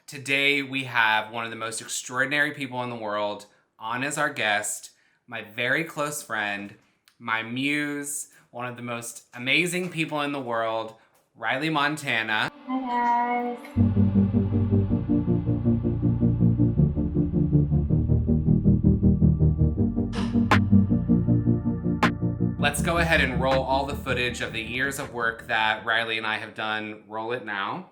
Today we have one of the most extraordinary people in the world on as our guest, my very close friend, my muse, one of the most amazing people in the world, Riley Montana. Hi guys. Let's go ahead and roll all the footage of the years of work that Riley and I have done. Roll it now.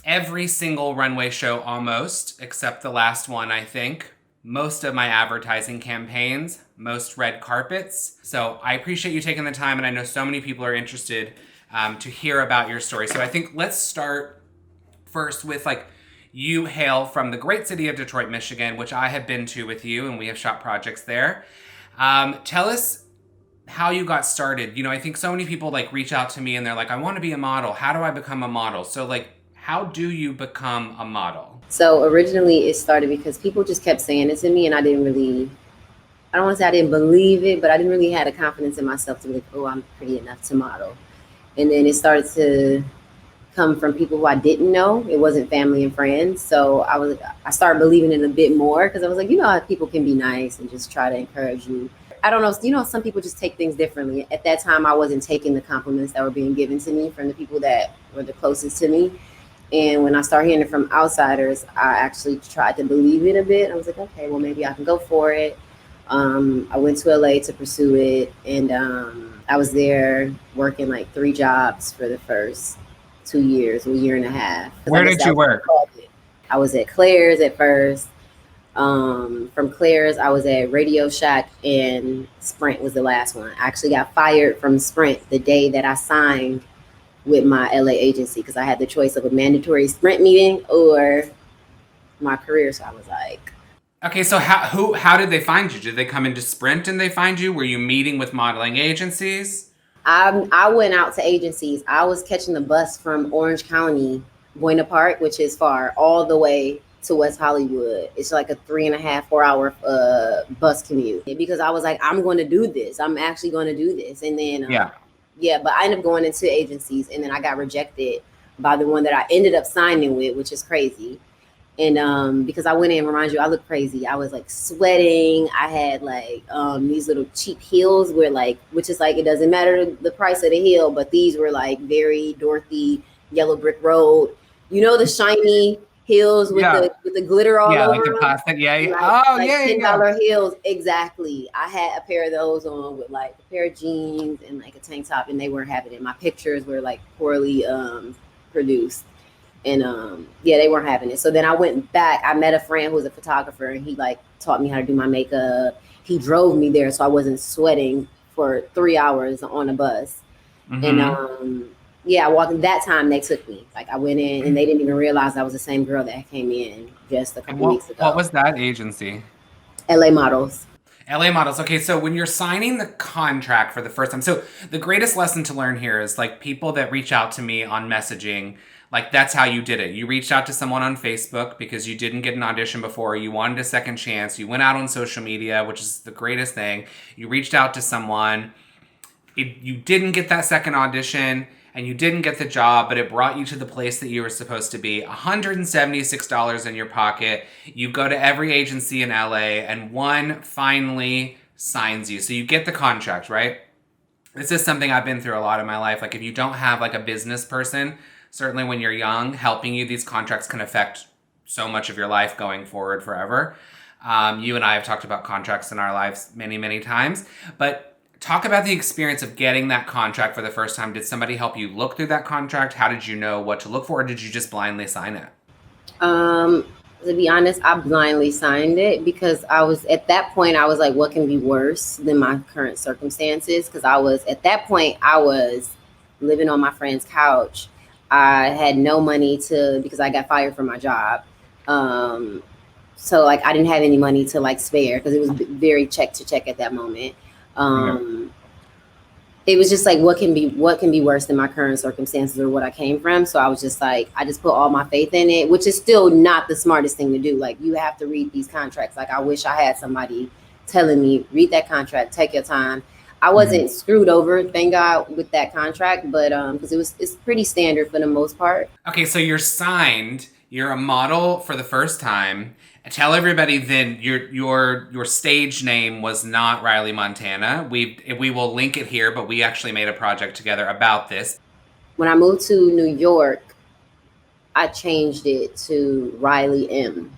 Every single runway show almost, except the last one, I think. Most of my advertising campaigns, most red carpets. So I appreciate you taking the time, and I know so many people are interested to hear about your story. So I think let's start first with you hail from the great city of Detroit, Michigan, which I have been to with you, and we have shot projects there. Tell us how you got started. You know, I think so many people reach out to me and they're like, I want to be a model. How do I become a model? So how do you become a model? So originally it started because people just kept saying it to me and I don't want to say I didn't believe it, but I didn't really have the confidence in myself to be like, oh, I'm pretty enough to model. And then it started to come from people who I didn't know. It wasn't family and friends. So I started believing it a bit more because I was like, how people can be nice and just try to encourage you. I don't know. Some people just take things differently. At that time, I wasn't taking the compliments that were being given to me from the people that were the closest to me. And when I started hearing it from outsiders, I actually tried to believe it a bit. I was like, okay, well, maybe I can go for it. I went to LA to pursue it. And I was there working 3 jobs for the first 2 years, or a year and a half. Where did you work? I was at Claire's at first. From Claire's, I was at Radio Shack, and Sprint was the last one. I actually got fired from Sprint the day that I signed with my LA agency because I had the choice of a mandatory Sprint meeting or my career. So I was like, okay, so how did they find you? Did they come into Sprint and they find you? Were you meeting with modeling agencies? I went out to agencies. I was catching the bus from Orange County, Buena Park, which is far, all the way to West Hollywood. It's like a 3.5, 4 hour bus commute because I was like, I'm going to do this. I'm actually going to do this. And then, but I ended up going into agencies and then I got rejected by the one that I ended up signing with, which is crazy. And because I went in, remind you, I look crazy. I was sweating. I had these little cheap heels which is it doesn't matter the price of the heel, but these were very Dorothy Yellow Brick Road. The shiny heels with the glitter all over. The plastic. $10 heels. Exactly. I had a pair of those on with a pair of jeans and a tank top, and they weren't having it. My pictures were poorly produced. And they weren't having it. So then I went back. I met a friend who was a photographer, and he taught me how to do my makeup. He drove me there so I wasn't sweating for 3 hours on a bus. Mm-hmm. And I walked. That time they took me. I went in and they didn't even realize I was the same girl that came in just a couple weeks ago. What was that agency? LA Models. LA Models. Okay, so when you're signing the contract for the first time, so the greatest lesson to learn here is people that reach out to me on messaging, that's how you did it. You reached out to someone on Facebook because you didn't get an audition before. You wanted a second chance. You went out on social media, which is the greatest thing. You reached out to someone. You didn't get that second audition and you didn't get the job, but it brought you to the place that you were supposed to be. $176 in your pocket. You go to every agency in LA and one finally signs you. So you get the contract, right? This is something I've been through a lot in my life. If you don't have a business person, certainly when you're young, helping you, these contracts can affect so much of your life going forward forever. You and I have talked about contracts in our lives many, many times. But talk about the experience of getting that contract for the first time. Did somebody help you look through that contract? How did you know what to look for? Or did you just blindly sign it? To be honest, I blindly signed it because at that point, I was like, what can be worse than my current circumstances? Because at that point, I was living on my friend's couch. I had no money because I got fired from my job. so like I didn't have any money to like spare because it was very check to check at that moment. Yeah. It was just like what can be worse than my current circumstances or what I came from. So I was just like, I just put all my faith in it, which is still not the smartest thing to do. Like you have to read these contracts. Like I wish I had somebody telling me, read that contract, take your time. I wasn't screwed over, thank God, with that contract, but because it's pretty standard for the most part. Okay, so you're signed. You're a model for the first time. Tell everybody then your stage name was not Riley Montana. We will link it here, but we actually made a project together about this. When I moved to New York, I changed it to Riley M.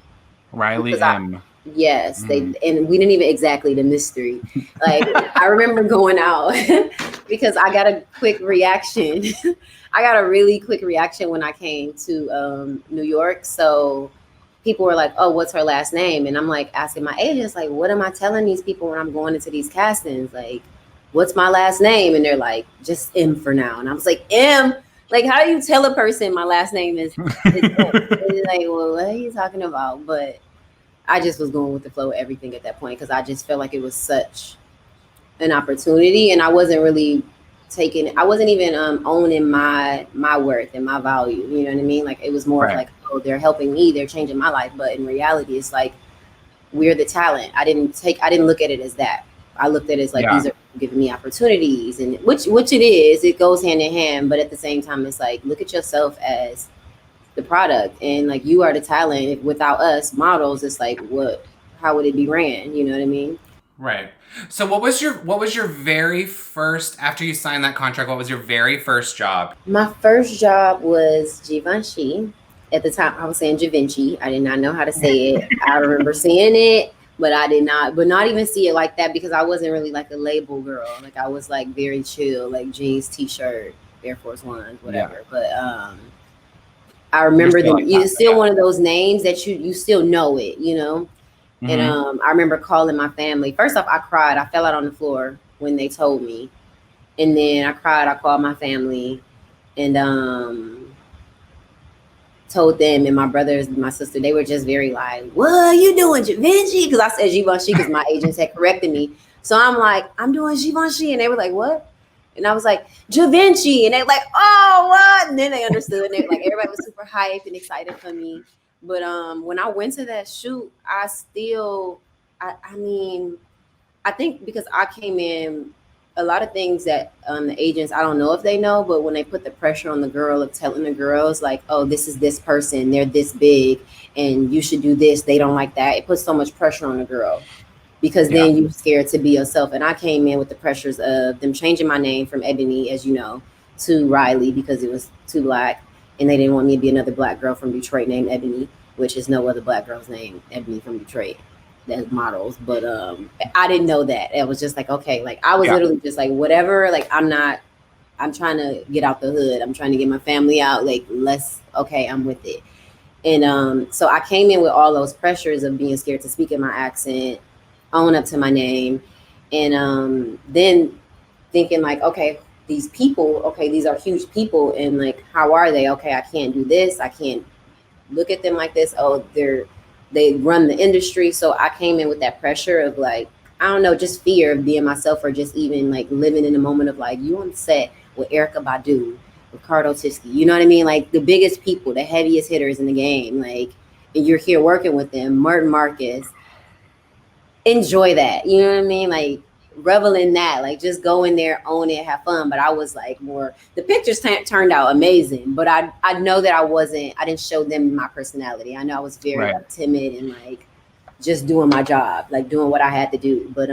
Riley Because M. yes, they and we didn't even exactly the mystery. Like I remember going out because I got a quick reaction. I got a really quick reaction when I came to New York. So people were like, "Oh, what's her last name?" And I'm like asking my agents, like, "What am I telling these people when I'm going into these castings? Like, what's my last name?" And they're like, "Just M for now." And I was like, "M." Like, how do you tell a person my last name is M? And like, well, what are you talking about? But I just was going with the flow of everything at that point because I just felt like it was such an opportunity, and I wasn't really I wasn't even owning my worth and my value. You know what I mean? Like it was more of Right. like, oh, they're helping me, they're changing my life. But in reality, it's like we're the talent. I didn't look at it as that. I looked at it as like Yeah. these are giving me opportunities, and which it is. It goes hand in hand, but at the same time, it's like look at yourself as the product, and like you are the talent. Without us models, it's like what? How would it be ran? You know what I mean? Right. So what was your very first after you signed that contract, what was your very first job? My first job was Givenchy. At the time, I was saying Givenchy. I did not know how to say it. I remember seeing it, but I did not, but not even see it like that because I wasn't really like a label girl. Like I was like very chill, like jeans, t-shirt, Air Force Ones, Yeah. whatever. But I You're remember still them. like that, It's but still yeah. one of those names that you still know it, you know. And Mm-hmm. I remember calling my family. First off, I cried. I fell out on the floor when they told me, and then I cried. I called my family, and told them, and my brothers, my sister, they were just very like, "What are you doing, Givenchy?" Because I said Givenchy because my agents had corrected me. So I'm like, "I'm doing Givenchy," and they were like, "What?" And I was like, "Givenchy," and they were like, "Oh, what?" And then they understood, and they like everybody was super hyped and excited for me. But when I went to that shoot, I mean, I think because I came in, a lot of things that the agents, I don't know if they know, but when they put the pressure on the girl of telling the girls like, oh, this is this person, they're this big, and you should do this, they don't like that. It puts so much pressure on the girl because Yeah. then you're scared to be yourself. And I came in with the pressures of them changing my name from Ebony, as you know, to Riley because it was too black, and they didn't want me to be another black girl from Detroit named Ebony, which is no other black girl's name Ebony from Detroit as models. But I didn't know that. It was just like, okay, like I was Yeah. literally just like whatever, like I'm trying to get out the hood, I'm trying to get my family out, like let's, okay, I'm with it. And so I came in with all those pressures of being scared to speak in my accent, own up to my name, and then thinking like, okay, these people, okay, these are huge people, and like how are they? Okay, I can't do this, I can't look at them like this. Oh, they run the industry. So I came in with that pressure of like, I don't know, just fear of being myself, or just even like living in the moment of like, you on set with Erica Badu, Ricardo Tiski, you know what I mean? Like the biggest people, the heaviest hitters in the game, like, and you're here working with them, Martin Marcus. Enjoy that. You know what I mean? Like revel in that. Like just go in there, own it, have fun. But I was like more. The pictures turned out amazing, but I know that I didn't show them my personality. I know I was very Right. like timid and like just doing my job, like doing what I had to do. But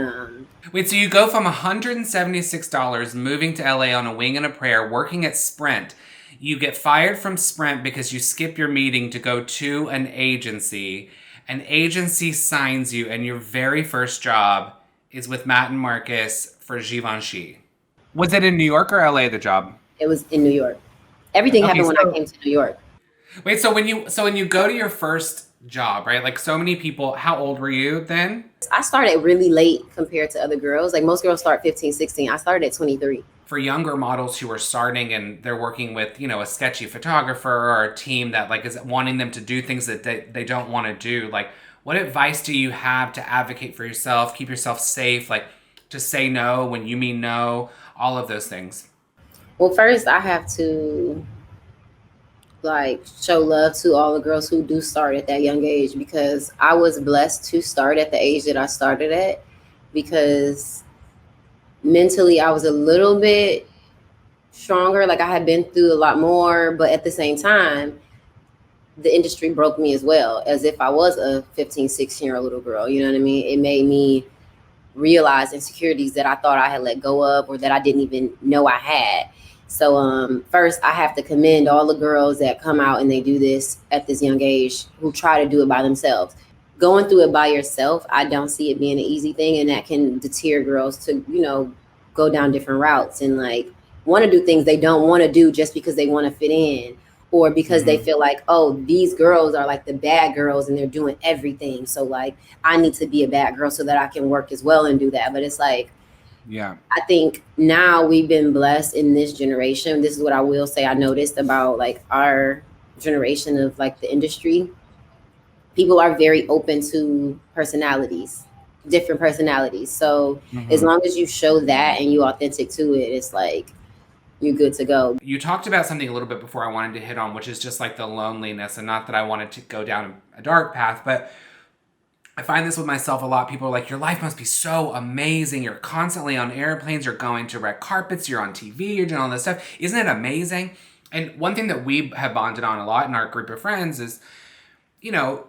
Wait, so you go from $176 moving to LA on a wing and a prayer, working at Sprint. You get fired from Sprint because you skip your meeting to go to an agency. An agency signs you, and your very first job is with Matt and Marcus for Givenchy. Was it in New York or LA, the job? it was in New York. Everything Okay, happened when I so came to New York. wait, so when you go to your first job, right? Like so many people, how old were you then? I started really late compared to other girls. Like most girls start 15, 16. I started at 23. For younger models who are starting and they're working with, a sketchy photographer or a team that like is wanting them to do things that they don't want to do, like What advice do you have to advocate for yourself, keep yourself safe, like to say no when you mean no, all of those things? Well, first I have to like show love to all the girls who do start at that young age, because I was blessed to start at the age that I started at, because mentally I was a little bit stronger. Like I had been through a lot more, but at the same time, the industry broke me as well, as if I was a 15, 16-year-old little girl. You know what I mean? It made me realize insecurities that I thought I had let go of, or that I didn't even know I had. So first I have to commend all the girls that come out and they do this at this young age, who try to do it by themselves. Going through it by yourself, I don't see it being an easy thing, and that can deter girls to, go down different routes and like want to do things they don't want to do just because they want to fit in, or because they feel like, oh, these girls are like the bad girls and they're doing everything. So like I need to be a bad girl so that I can work as well and do that. But it's like, Yeah. I think now we've been blessed in this generation. This is what I will say I noticed about like our generation of like the industry. People are very open to personalities, different personalities. So as long as you show that and you authentic to it, it's like you're good to go. You talked about something a little bit before I wanted to hit on, which is just like the loneliness, and not that I wanted to go down a dark path, but I find this with myself a lot. People are like, your life must be so amazing. You're constantly on airplanes. You're going to red carpets. You're on TV. You're doing all this stuff. Isn't it amazing? And one thing that we have bonded on a lot in our group of friends is, you know,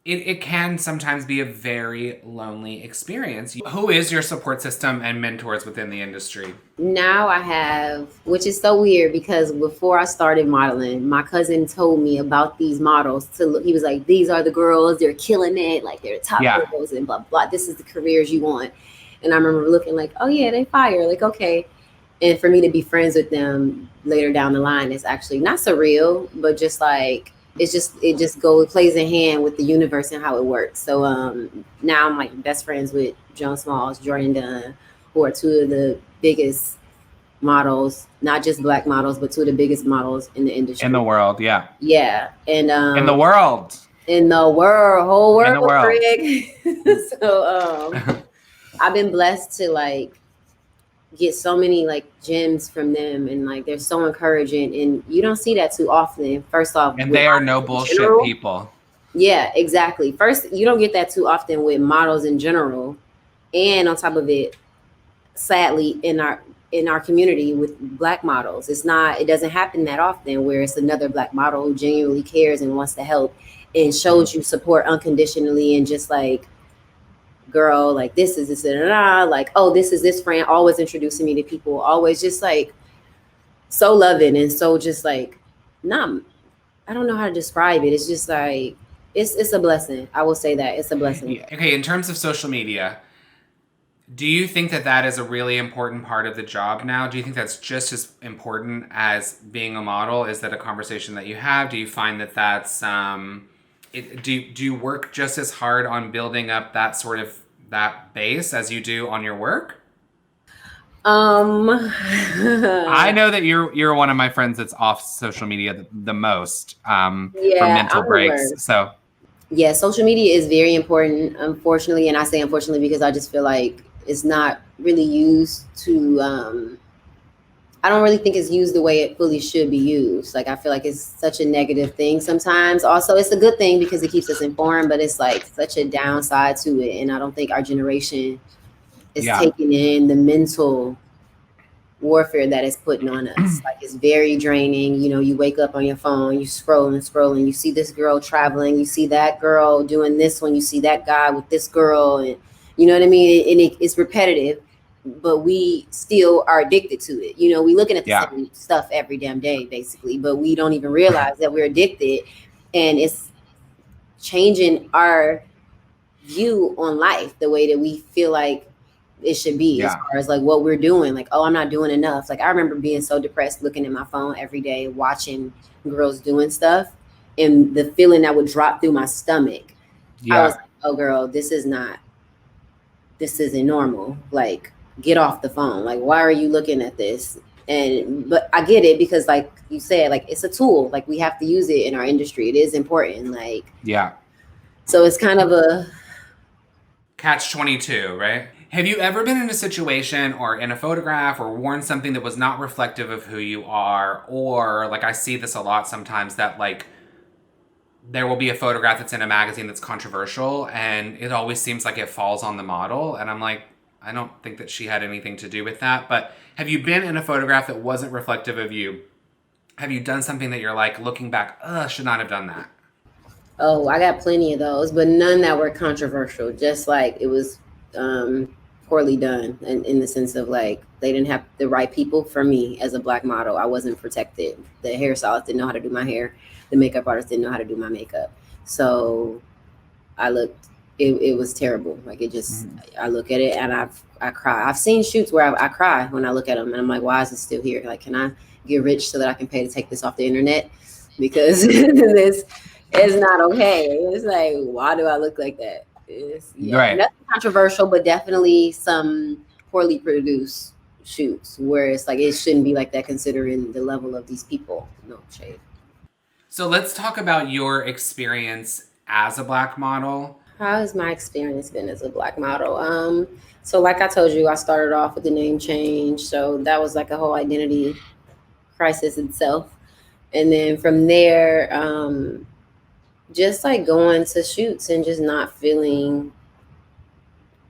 it can sometimes be a very lonely experience. Who is your support system and mentors within the industry? Now I have, which is so weird, because before I started modeling, my cousin told me about these models to look. He was like, these are the girls, they're killing it, like they're the top girls and blah blah. This is the careers you want. And I remember looking like, oh yeah, they fire, like okay. And for me to be friends with them later down the line is actually not surreal, but just like it just plays in hand with the universe and how it works. So now I'm like best friends with Joan Smalls, Jordan Dunn, who are two of the biggest models, not just black models, but two of the biggest models in the industry. In the world, yeah. Yeah. And in the world. In the world, whole world, in the world. Craig. So I've been blessed to like get so many like gems from them, and like they're so encouraging, and you don't see that too often. First off, and they are no bullshit people. Yeah, exactly. First, you don't get that too often with models in general, and on top of it, sadly, in our community with black models, it doesn't happen that often where it's another black model who genuinely cares and wants to help and shows you support unconditionally, and just like, girl, like this is this and like, oh, this is this friend, always introducing me to people, always just like so loving and so just like, I don't know how to describe it. It's just like it's a blessing. I will say that it's a blessing. Yeah. Okay, in terms of social media, do you think that is a really important part of the job now? Do you think that's just as important as being a model? Is that a conversation that you have? Do you find that that's do you work just as hard on building up that base as you do on your work? I know that you're one of my friends that's off social media the most for mental breaks. So yeah, social media is very important, unfortunately, and I say unfortunately because I just feel like it's not really used to I don't really think it's used the way it fully should be used. Like, I feel like it's such a negative thing sometimes. Also, it's a good thing because it keeps us informed, but it's like such a downside to it. And I don't think our generation is taking in the mental warfare that it's putting on us. Like, it's very draining. You know, you wake up on your phone, you scroll and scroll, and you see this girl traveling, you see that girl doing this one, you see that guy with this girl, and you know what I mean? And it's repetitive. But we still are addicted to it. You know, we looking at the same stuff every damn day, basically, but we don't even realize that we're addicted, and it's changing our view on life, the way that we feel like it should be, as far as like what we're doing. Like, oh, I'm not doing enough. Like, I remember being so depressed looking at my phone every day, watching girls doing stuff, and the feeling that would drop through my stomach. I was like, oh girl, this isn't normal. Like, get off the phone. Like, why are you looking at this? But I get it, because like you said, like, it's a tool. Like, we have to use it in our industry. It is important. Like, So it's kind of a Catch 22, right? Have you ever been in a situation or in a photograph or worn something that was not reflective of who you are? Or, like, I see this a lot sometimes that, like, there will be a photograph that's in a magazine that's controversial and it always seems like it falls on the model. And I'm like, I don't think that she had anything to do with that. But have you been in a photograph that wasn't reflective of you? Have you done something that you're like, looking back, should not have done that? Oh, I got plenty of those, but none that were controversial. Just like it was poorly done, in the sense of like they didn't have the right people for me as a black model. I wasn't protected. The hairstylist didn't know how to do my hair. The makeup artist didn't know how to do my makeup. So I looked. It was terrible. Like it just. I look at it and I cry. I've seen shoots where I cry when I look at them, and I'm like, why is it still here? Like, can I get rich so that I can pay to take this off the internet? Because this it's not okay. It's like, why do I look like that? Right. Nothing controversial, but definitely some poorly produced shoots where it's like it shouldn't be like that considering the level of these people. No shade. So let's talk about your experience as a black model. How has my experience been as a black model? So like I told you, I started off with the name change, so that was like a whole identity crisis itself, and then from there, just like going to shoots and just not feeling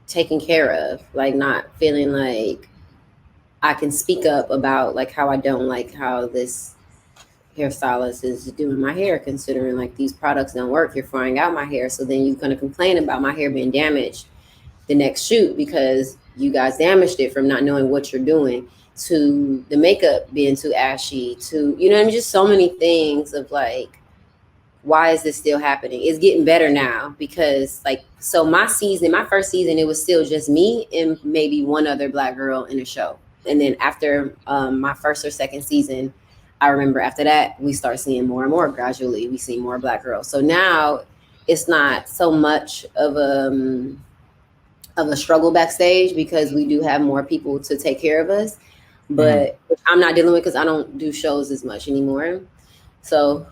taken care of, like not feeling like I can speak up about like how I don't like how this hairstylist is doing my hair, considering like these products don't work. You're frying out my hair. So then you're going to complain about my hair being damaged the next shoot because you guys damaged it from not knowing what you're doing, to the makeup being too ashy, to, you know what I mean? Just so many things of like, why is this still happening? It's getting better now because like, so my first season, it was still just me and maybe one other black girl in a show. And then after my first or second season, I remember after that, we start seeing more and more gradually. We see more black girls. So now it's not so much of a struggle backstage because we do have more people to take care of us. But I'm not dealing with because I don't do shows as much anymore. So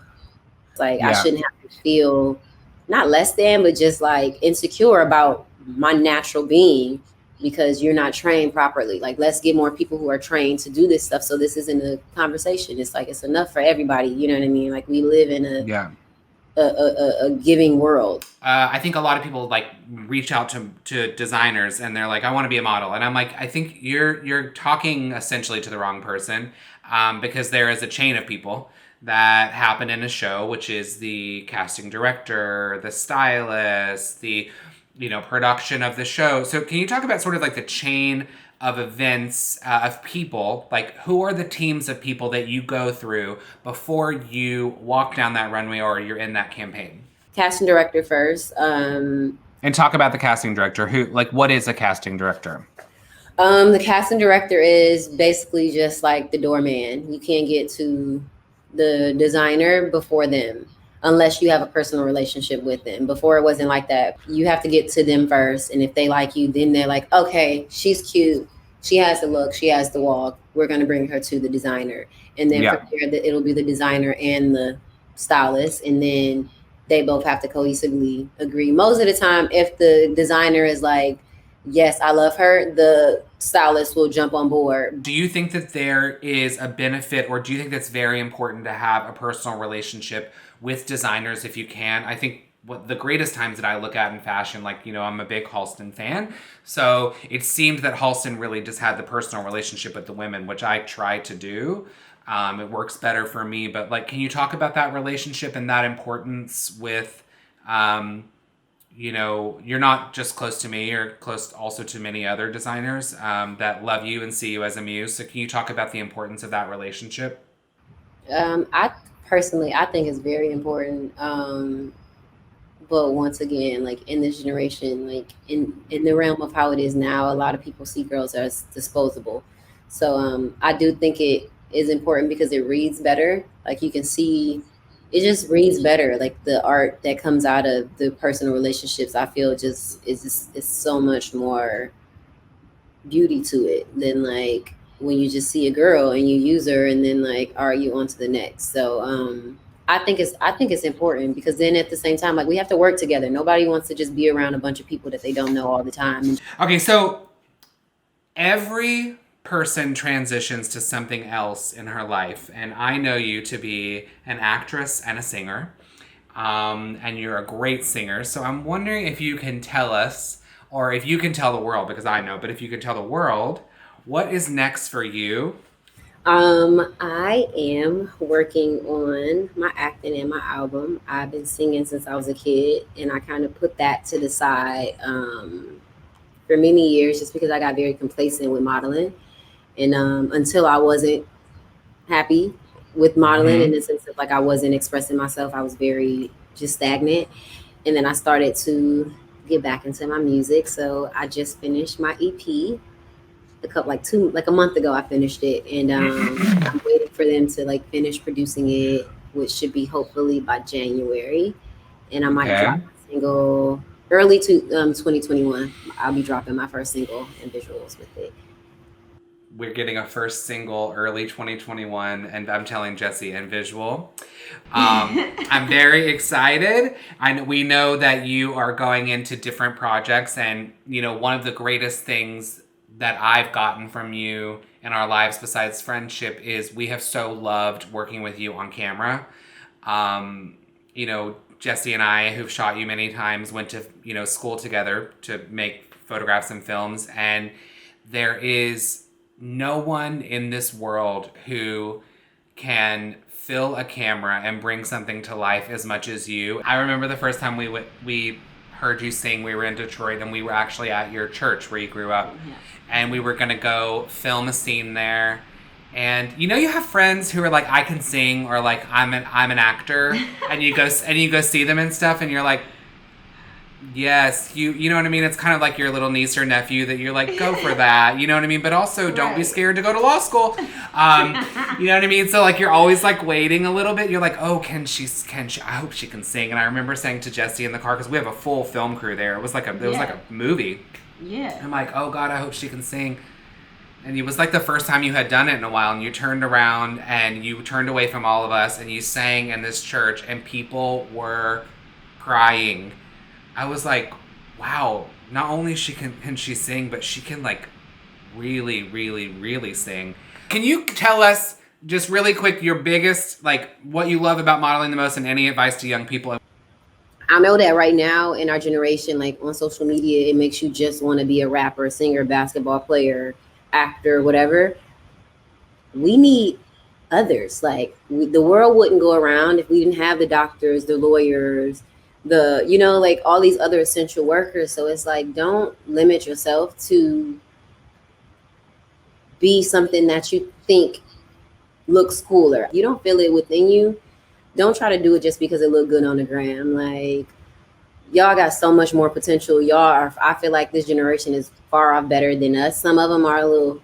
like I shouldn't have to feel not less than, but just like insecure about my natural being because you're not trained properly. Like let's get more people who are trained to do this stuff. So this isn't a conversation. It's like it's enough for everybody. You know what I mean? Like we live in a giving world. I think a lot of people like reach out to designers and they're like, I want to be a model. And I'm like, I think you're talking essentially to the wrong person, because there is a chain of people that happen in a show, which is the casting director, the stylist, the production of the show. So can you talk about sort of like the chain of events, of people, like who are the teams of people that you go through before you walk down that runway or you're in that campaign? Casting director first. And talk about the casting director. What is a casting director? The casting director is basically just like the doorman. You can't get to the designer before them unless you have a personal relationship with them. Before it wasn't like that. You have to get to them first. And if they like you, then they're like, okay, she's cute. She has the look. She has the walk. We're going to bring her to the designer. And then from there, it'll be the designer and the stylist. And then they both have to cohesively agree. Most of the time, if the designer is like, yes, I love her, the stylist will jump on board. Do you think that there is a benefit, or do you think that's very important to have a personal relationship with designers if you can? I think what the greatest times that I look at in fashion, like, I'm a big Halston fan. So it seemed that Halston really just had the personal relationship with the women, which I try to do. It works better for me. But like, can you talk about that relationship and that importance with, you're not just close to me, you're close also to many other designers that love you and see you as a muse. So can you talk about the importance of that relationship? I personally, I think it's very important. But once again, like in this generation, like in the realm of how it is now, a lot of people see girls as disposable. So I do think it is important because it reads better. Like you can see, it just reads better. Like the art that comes out of the personal relationships, I feel is so much more beauty to it than like when you just see a girl and you use her and then like, are you on to the next? So I think it's important because then at the same time, like we have to work together. Nobody wants to just be around a bunch of people that they don't know all the time. Okay, so every person transitions to something else in her life, and I know you to be an actress and a singer, and you're a great singer. So I'm wondering if you can tell us, or if you can tell the world, because I know, but if you can tell the world, what is next for you? I am working on my acting and my album. I've been singing since I was a kid, and I kind of put that to the side for many years just because I got very complacent with modeling. And until I wasn't happy with modeling in Mm-hmm. the sense of like I wasn't expressing myself, I was very just stagnant. And then I started to get back into my music. So I just finished my EP like a month ago. I finished it, and I'm waiting for them to like finish producing it, which should be hopefully by January. And I might Okay. drop my single early to 2021. I'll be dropping my first single and visuals with it. We're getting a first single early 2021, and I'm telling Jesse and visual. I'm very excited. We know that you are going into different projects, and one of the greatest things that I've gotten from you in our lives, besides friendship, is we have so loved working with you on camera. Jesse and I, who've shot you many times, went to school together to make photographs and films, and there is no one in this world who can fill a camera and bring something to life as much as you. I remember the first time we heard you sing. We were in Detroit, and we were actually at your church where you grew up, and we were gonna go film a scene there. And you have friends who are like, I can sing, or like I'm an actor, and you go see them and stuff, and you're like, yes, you know what I mean? It's kind of like your little niece or nephew that you're like, go for that. You know what I mean? But also don't be Right. scared to go to law school. Um, you know what I mean? So like you're always like waiting a little bit. You're like, oh, can she, I hope she can sing. And I remember saying to Jesse in the car, because we have a full film crew there. It was like a movie. Yeah. I'm like, oh God, I hope she can sing. And it was like the first time you had done it in a while, and you turned around and you turned away from all of us and you sang in this church, and people were crying. I was like, wow, not only can she sing, but she can like really, really, really sing. Can you tell us just really quick your biggest, like what you love about modeling the most, and any advice to young people? I know that right now in our generation, like on social media, it makes you just want to be a rapper, singer, basketball player, actor, whatever. We need others. Like the world wouldn't go around if we didn't have the doctors, the lawyers, like all these other essential workers. So it's like, don't limit yourself to be something that you think looks cooler. You don't feel it within you. Don't try to do it just because it looked good on the gram. Like y'all got so much more potential. I feel like this generation is far off better than us. Some of them are a little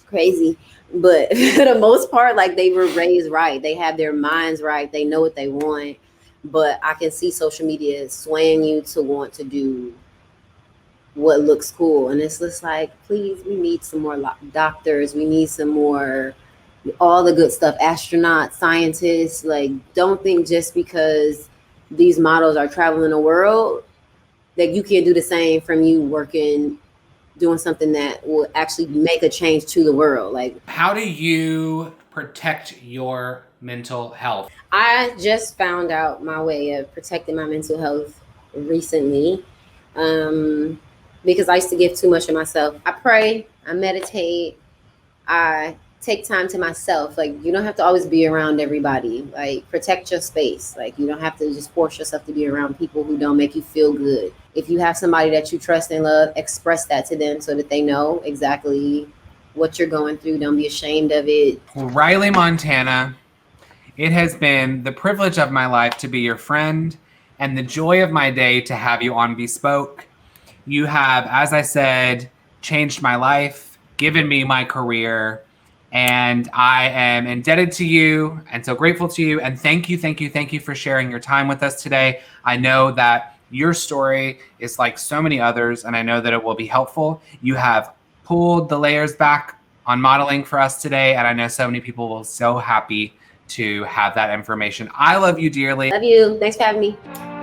crazy, but for the most part, like they were raised right. They have their minds right. They know what they want. But I can see social media swaying you to want to do what looks cool. And it's just like, please, we need some more doctors. We need some more, all the good stuff, astronauts, scientists. Like, don't think just because these models are traveling the world that you can't do the same from you working, doing something that will actually make a change to the world. Like, How do you protect your mental health? I just found out my way of protecting my mental health recently, um, because I used to give too much of myself. I pray, I meditate, I take time to myself. Like, you don't have to always be around everybody. Like, protect your space. Like, you don't have to just force yourself to be around people who don't make you feel good. If you have somebody that you trust and love, express that to them so that they know exactly what you're going through. Don't be ashamed of it. Riley, Montana, it has been the privilege of my life to be your friend, and the joy of my day to have you on Bespoke. You have, as I said, changed my life, given me my career, and I am indebted to you and so grateful to you. And thank you, thank you, thank you for sharing your time with us today. I know that your story is like so many others, and I know that it will be helpful. You have pulled the layers back on modeling for us today, and I know so many people will be so happy to have that information. I love you dearly. Love you. Thanks for having me.